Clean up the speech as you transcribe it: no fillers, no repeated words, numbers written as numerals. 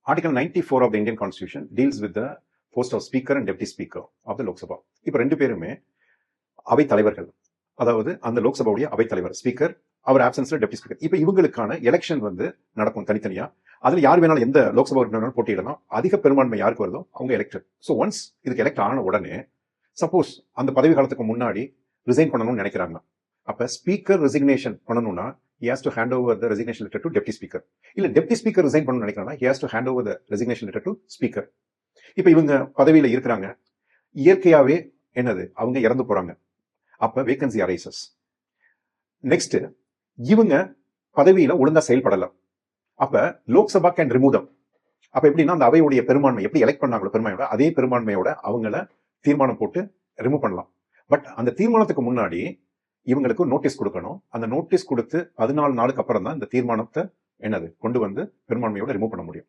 Article 94 of the Indian Constitution deals with the post of Speaker and Deputy Speaker of the Lok Sabha. இப்போ ரெண்டு பேருமே அவை தலைவர்கள், அதாவது அந்த லோக்சபாவுடைய அவை தலைவர் ஸ்பீக்கர், அவர் ஆப்சன்ஸ்ல டெப்டி ஸ்பீக்கர். இப்போ இவங்களுக்கான எலெக்ஷன் வந்து நடக்கும் தனித்தனியா. அதுல யார் வேணாலும் எந்த லோக்சபா உறுப்பினர் போட்டியிடலாம். அதிக பெரும்பான்மை யாருக்கு வருதோ அவங்க எலெக்டட். ஸோ ஒன்ஸ் இதுக்கு எலெக்ட் ஆன உடனே சப்போஸ் அந்த பதவி காலத்துக்கு முன்னாடி ரிசைன் பண்ணணும்னு நினைக்கிறாங்க. அப்ப ஸ்பீக்கர் ரெசிக்னேஷன் பண்ணணும்னா he has to hand over the resignation letter to deputy speaker. இல்ல டெப்டி ஸ்பீக்கர் ரிசைன் பண்ணணும்னு நினைக்கிறாங்கன்னா he has to hand over the resignation letter to speaker. இப்ப இவங்க பதவியில இருக்கிறாங்க, இயற்கையாவே என்னது அவங்க இறந்து போறாங்க. அப்ப வேகன்சி அரைசஸ். நெக்ஸ்ட் இவங்க பதவியில ஒழுங்கா செயல்படல. அப்ப லோக்சபா கேன் ரிமூவ் தம். அப்ப எப்படின்னா அந்த அவையுடைய பெரும்பான்மை எப்படி எலெக்ட் பண்ணாங்களோ பெரும்பான்மையோட அதே பெரும்பான்மையோட அவங்கள தீர்மானம் போட்டு ரிமூவ் பண்ணலாம். பட் அந்த தீர்மானத்துக்கு முன்னாடி இவங்களுக்கு நோட்டீஸ் கொடுக்கணும். அந்த நோட்டீஸ் கொடுத்து 14 நாளுக்கு அப்புறம் தான் இந்த தீர்மானத்தை என்னது கொண்டு வந்து பெரும்பான்மையோட ரிமூவ் பண்ண முடியும்.